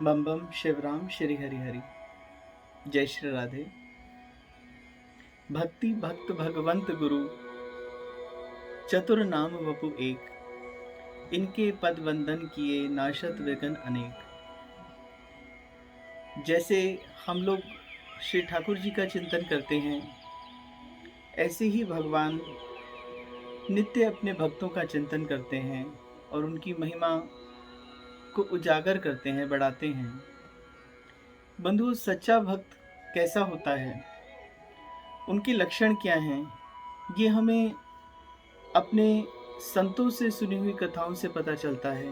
बम बम शिवराम श्री हरि हरि। जय श्री राधे। भक्ति भक्त भगवंत गुरु चतुर नाम वपु एक, इनके पद वंदन किए नाशत विघ्न अनेक। जैसे हम लोग श्री ठाकुर जी का चिंतन करते हैं, ऐसे ही भगवान नित्य अपने भक्तों का चिंतन करते हैं और उनकी महिमा को उजागर करते हैं, बढ़ाते हैं। बंधु, सच्चा भक्त कैसा होता है, उनके लक्षण क्या हैं, ये हमें अपने संतों से सुनी हुई कथाओं से पता चलता है।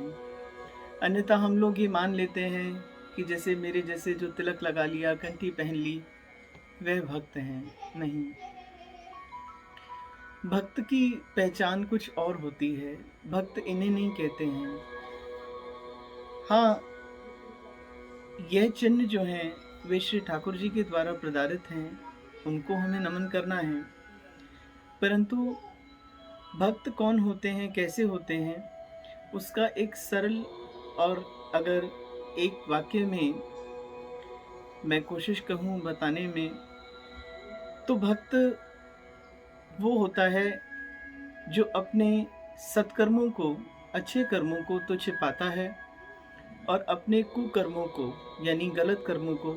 अन्यथा हम लोग ये मान लेते हैं कि जैसे मेरे जैसे जो तिलक लगा लिया, कंठी पहन ली, वह भक्त हैं। नहीं, भक्त की पहचान कुछ और होती है। भक्त इन्हें नहीं कहते हैं। हाँ, यह चिन्ह जो हैं वे श्री ठाकुर जी के द्वारा प्रदारित हैं, उनको हमें नमन करना है। परंतु भक्त कौन होते हैं, कैसे होते हैं, उसका एक सरल और अगर एक वाक्य में मैं कोशिश कहूँ बताने में, तो भक्त वो होता है जो अपने सत्कर्मों को, अच्छे कर्मों को तो छिपाता है और अपने कुकर्मों को यानी गलत कर्मों को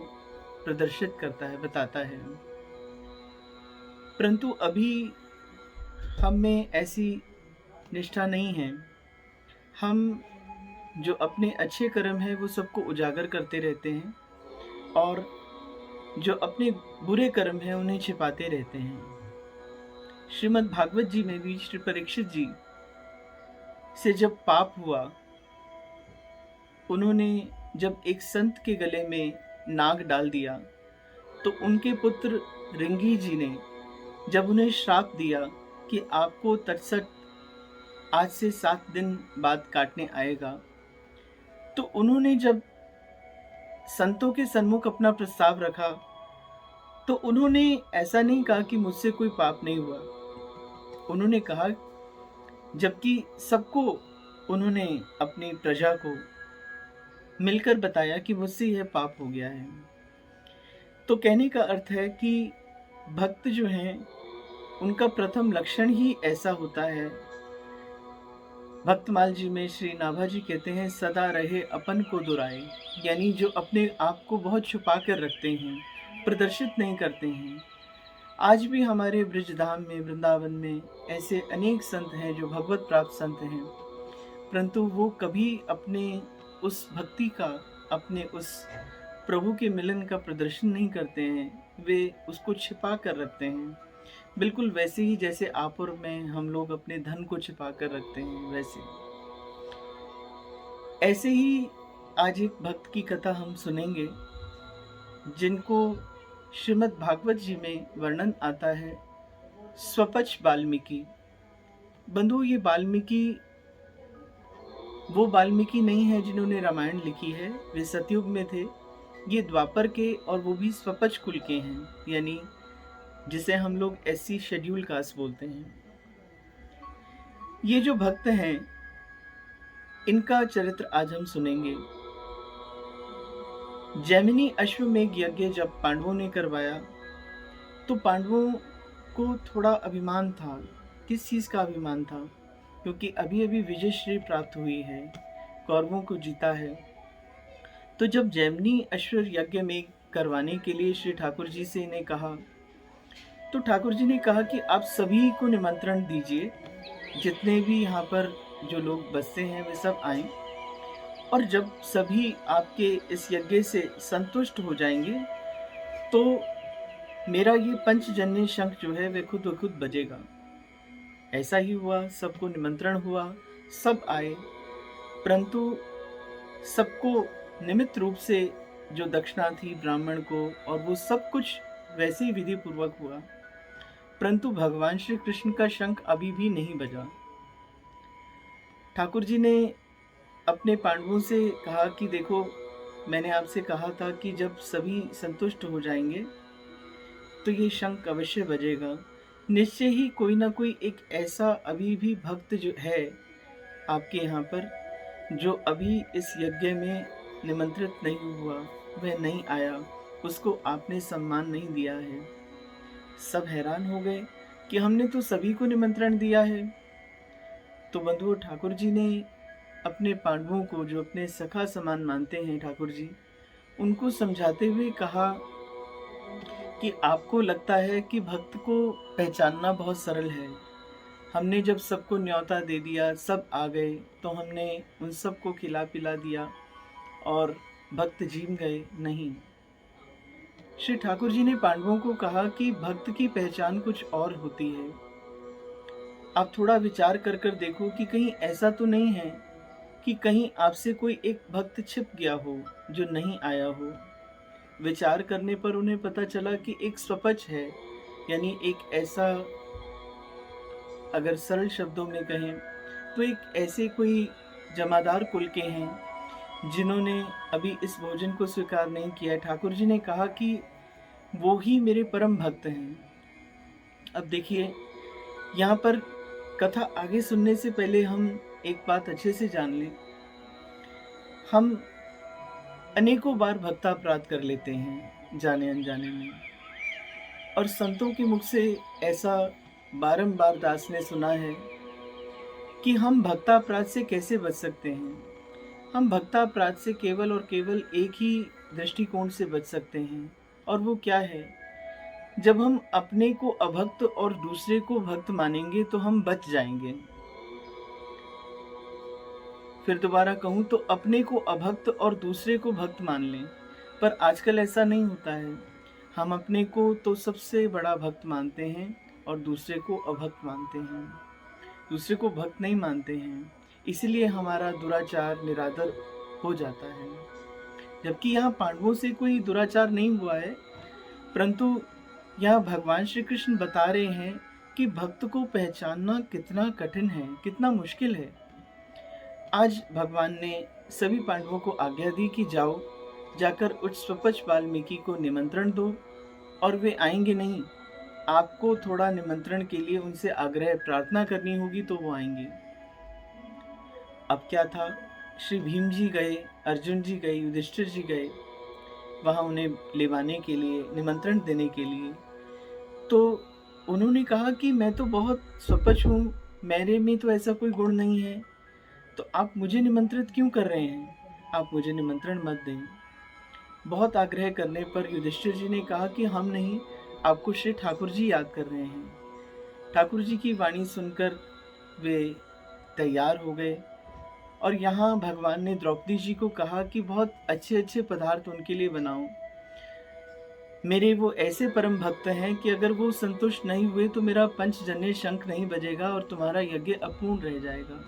प्रदर्शित करता है, बताता है। परंतु अभी हम में ऐसी निष्ठा नहीं है। हम जो अपने अच्छे कर्म हैं वो सबको उजागर करते रहते हैं और जो अपने बुरे कर्म हैं उन्हें छिपाते रहते हैं। श्रीमद् भागवत जी में भी श्री परीक्षित जी से जब पाप हुआ, उन्होंने जब एक संत के गले में नाग डाल दिया, तो उनके पुत्र रिंगी जी ने जब उन्हें श्राप दिया कि आपको तटसट आज से 7 दिन बाद काटने आएगा, तो उन्होंने जब संतों के सन्मुख अपना प्रस्ताव रखा, तो उन्होंने ऐसा नहीं कहा कि मुझसे कोई पाप नहीं हुआ। उन्होंने कहा, जबकि सबको उन्होंने अपनी प्रजा को मिलकर बताया कि मुझसे यह पाप हो गया है। तो कहने का अर्थ है कि भक्त जो हैं उनका प्रथम लक्षण ही ऐसा होता है। भक्तमाल जी में श्री नाभा जी कहते हैं, सदा रहे अपन को दुराए, यानी जो अपने आप को बहुत छुपा कर रखते हैं, प्रदर्शित नहीं करते हैं। आज भी हमारे ब्रजधाम में, वृंदावन में ऐसे अनेक संत हैं जो भगवत प्राप्त संत हैं, परंतु वो कभी अपने उस भक्ति का, अपने उस प्रभु के मिलन का प्रदर्शन नहीं करते हैं। वे उसको छिपा कर रखते हैं, बिल्कुल वैसे ही जैसे आप और मैं, हम लोग अपने धन को छिपा कर रखते हैं, वैसे ऐसे ही आज एक भक्त की कथा हम सुनेंगे, जिनको श्रीमद् भागवत जी में वर्णन आता है। स्वपच वाल्मीकि। बंधु, ये वाल्मीकि वो वाल्मीकि नहीं है जिन्होंने रामायण लिखी है, वे सतयुग में थे। ये द्वापर के और वो भी स्वपच कुल के हैं, यानी जिसे हम लोग SC शेड्यूल कास्ट बोलते हैं। ये जो भक्त हैं, इनका चरित्र आज हम सुनेंगे। जैमिनी अश्वमेघ यज्ञ जब पांडवों ने करवाया, तो पांडवों को थोड़ा अभिमान था। किस चीज़ का अभिमान था? क्योंकि अभी अभी विजयश्री प्राप्त हुई है, कौरवों को जीता है। तो जब जैमिनी अश्व यज्ञ में करवाने के लिए श्री ठाकुर जी से इन्हें कहा, तो ठाकुर जी ने कहा कि आप सभी को निमंत्रण दीजिए, जितने भी यहाँ पर जो लोग बसते हैं वे सब आएं, और जब सभी आपके इस यज्ञ से संतुष्ट हो जाएंगे, तो मेरा ये पंचजन्य शंख जो है वे खुद ब खुद बजेगा। ऐसा ही हुआ, सबको निमंत्रण हुआ, सब आए, परंतु सबको निमित्त रूप से जो दक्षिणा थी ब्राह्मण को, और वो सब कुछ वैसे ही विधि पूर्वक हुआ, परंतु भगवान श्री कृष्ण का शंख अभी भी नहीं बजा। ठाकुर जी ने अपने पांडवों से कहा कि देखो, मैंने आपसे कहा था कि जब सभी संतुष्ट हो जाएंगे तो ये शंख अवश्य बजेगा। निश्चय ही कोई ना कोई एक ऐसा अभी भी भक्त जो है आपके यहाँ पर, जो अभी इस यज्ञ में निमंत्रित नहीं हुआ, वह नहीं आया, उसको आपने सम्मान नहीं दिया है। सब हैरान हो गए कि हमने तो सभी को निमंत्रण दिया है। तो बंधुओं, ठाकुर जी ने अपने पांडवों को, जो अपने सखा समान मानते हैं ठाकुर जी, उनको समझाते हुए कहा कि आपको लगता है कि भक्त को पहचानना बहुत सरल है। हमने जब सबको न्योता दे दिया, सब आ गए, तो हमने उन सबको खिला पिला दिया और भक्त जीम गए? नहीं। श्री ठाकुर जी ने पांडवों को कहा कि भक्त की पहचान कुछ और होती है। आप थोड़ा विचार कर कर देखो कि कहीं ऐसा तो नहीं है कि कहीं आपसे कोई एक भक्त छिप गया हो जो नहीं आया हो। विचार करने पर उन्हें पता चला कि एक स्वपच है, यानी एक ऐसा, अगर सरल शब्दों में कहें तो एक ऐसे कोई जमादार कुल के हैं जिन्होंने अभी इस भोजन को स्वीकार नहीं किया। ठाकुर जी ने कहा कि वो ही मेरे परम भक्त हैं। अब देखिए, यहाँ पर कथा आगे सुनने से पहले हम एक बात अच्छे से जान लें। हम अनेकों बार भक्तापराध कर लेते हैं जाने अनजाने में, और संतों के मुख से ऐसा बारंबार दास ने सुना है कि हम भक्तापराध से कैसे बच सकते हैं। हम भक्तापराध से केवल और केवल एक ही दृष्टिकोण से बच सकते हैं, और वो क्या है? जब हम अपने को अभक्त और दूसरे को भक्त मानेंगे तो हम बच जाएंगे। फिर दोबारा कहूँ तो अपने को अभक्त और दूसरे को भक्त मान लें, पर आजकल ऐसा नहीं होता है। हम अपने को तो सबसे बड़ा भक्त मानते हैं और दूसरे को अभक्त मानते हैं, दूसरे को भक्त नहीं मानते हैं। इसलिए हमारा दुराचार निरादर हो जाता है। जबकि यहाँ पांडवों से कोई दुराचार नहीं हुआ है, परंतु यहाँ भगवान श्री कृष्ण बता रहे हैं कि भक्त को पहचानना कितना कठिन है, कितना मुश्किल है। आज भगवान ने सभी पांडवों को आज्ञा दी कि जाओ, जाकर उच्च स्वपच वाल्मीकि को निमंत्रण दो, और वे आएंगे नहीं। आपको थोड़ा निमंत्रण के लिए उनसे आग्रह प्रार्थना करनी होगी तो वो आएंगे। अब क्या था, श्री भीम जी गए, अर्जुन जी गए, युधिष्ठिर जी गए वहाँ उन्हें लेवाने के लिए, निमंत्रण देने के लिए। तो उन्होंने कहा कि मैं तो बहुत स्वपच हूँ, मेरे में तो ऐसा कोई गुण नहीं है, तो आप मुझे निमंत्रित क्यों कर रहे हैं? आप मुझे निमंत्रण मत दें। बहुत आग्रह करने पर युधिष्ठिर जी ने कहा कि हम नहीं, आपको श्री ठाकुर जी याद कर रहे हैं। ठाकुर जी की वाणी सुनकर वे तैयार हो गए, और यहाँ भगवान ने द्रौपदी जी को कहा कि बहुत अच्छे अच्छे पदार्थ उनके लिए बनाओ। मेरे वो ऐसे परम भक्त हैं कि अगर वो संतुष्ट नहीं हुए तो मेरा पंचजन्य शंख नहीं बजेगा और तुम्हारा यज्ञ अपूर्ण रह जाएगा।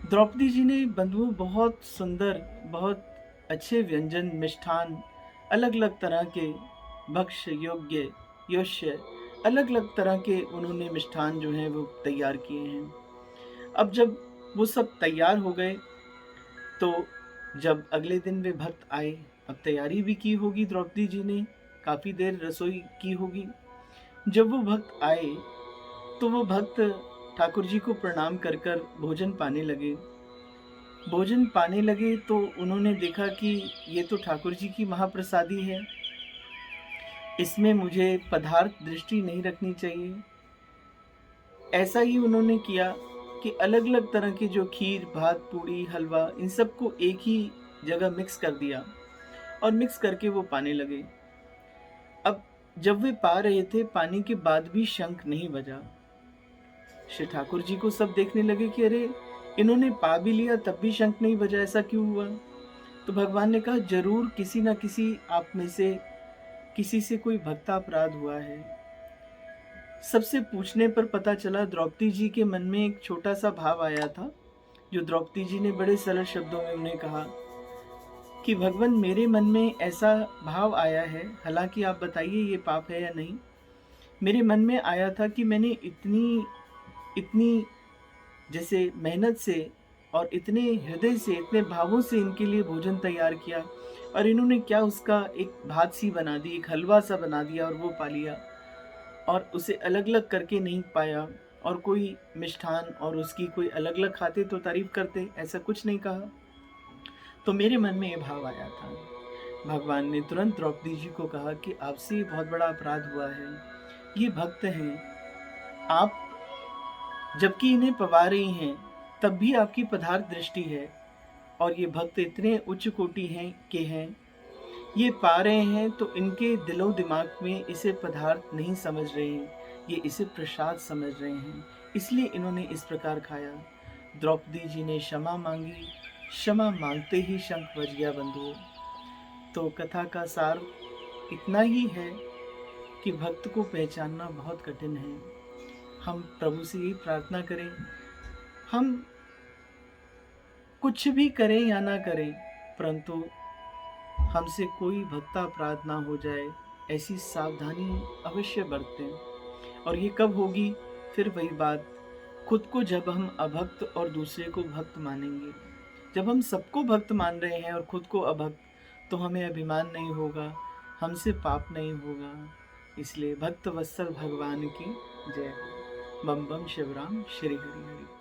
द्रौपदी जी ने बंधुओं बहुत सुंदर, बहुत अच्छे व्यंजन, मिष्ठान, अलग अलग तरह के भक्ष्य योग्य योश्य, अलग अलग तरह के उन्होंने मिष्ठान जो हैं वो तैयार किए हैं। अब जब वो सब तैयार हो गए, तो जब अगले दिन वे भक्त आए, अब तैयारी भी की होगी द्रौपदी जी ने, काफ़ी देर रसोई की होगी। जब वो भक्त आए तो वो भक्त ठाकुर जी को प्रणाम कर कर भोजन पाने लगे। भोजन पाने लगे तो उन्होंने देखा कि ये तो ठाकुर जी की महाप्रसादी है, इसमें मुझे पदार्थ दृष्टि नहीं रखनी चाहिए। ऐसा ही उन्होंने किया कि अलग अलग तरह के जो खीर, भात, पूड़ी, हलवा, इन सबको एक ही जगह मिक्स कर दिया, और मिक्स करके वो पाने लगे। अब जब वे पा रहे थे, पानी के बाद भी शंख नहीं बजा। श्री ठाकुर जी को सब देखने लगे कि अरे, इन्होंने पा भी लिया तब भी शंख नहीं बजा, ऐसा क्यों हुआ? तो भगवान ने कहा, जरूर किसी न किसी आप में से किसी से कोई भक्तापराध हुआ है। सबसे पूछने पर पता चला द्रौपदी जी के मन में एक छोटा सा भाव आया था, जो द्रौपदी जी ने बड़े सरल शब्दों में उन्हें कहा कि भगवान, मेरे मन में ऐसा भाव आया है, हालांकि आप बताइए ये पाप है या नहीं। मेरे मन में आया था कि मैंने इतनी इतनी जैसे मेहनत से और इतने हृदय से, इतने भावों से इनके लिए भोजन तैयार किया, और इन्होंने क्या उसका एक भात सी बना दी, एक हलवा सा बना दिया और वो पा लिया, और उसे अलग अलग करके नहीं पाया। और कोई मिष्ठान और उसकी कोई अलग अलग खाते तो तारीफ करते, ऐसा कुछ नहीं कहा। तो मेरे मन में ये भाव आया था। भगवान ने तुरंत द्रौपदी जी को कहा कि आपसे ये बहुत बड़ा अपराध हुआ है, ये भक्त हैं, आप जबकि इन्हें पवा रही हैं, तब भी आपकी पदार्थ दृष्टि है, और ये भक्त इतने उच्च कोटि हैं, ये पा रहे हैं तो इनके दिलो दिमाग में इसे पदार्थ नहीं समझ रहे हैं, ये इसे प्रसाद समझ रहे हैं, इसलिए इन्होंने इस प्रकार खाया। द्रौपदी जी ने क्षमा मांगी, क्षमा मांगते ही शंख बज गया बंधुओं। तो कथा का सार इतना ही है कि भक्त को पहचानना बहुत कठिन है। हम प्रभु से यही प्रार्थना करें, हम कुछ भी करें या ना करें, परंतु हमसे कोई भक्तापराध ना हो जाए, ऐसी सावधानी अवश्य बरतें। और ये कब होगी? फिर वही बात, खुद को जब हम अभक्त और दूसरे को भक्त मानेंगे। जब हम सबको भक्त मान रहे हैं और खुद को अभक्त, तो हमें अभिमान नहीं होगा, हमसे पाप नहीं होगा। इसलिए भक्त वत्सल भगवान की जय हो। बम बम शिवराम, श्री हरि हरि।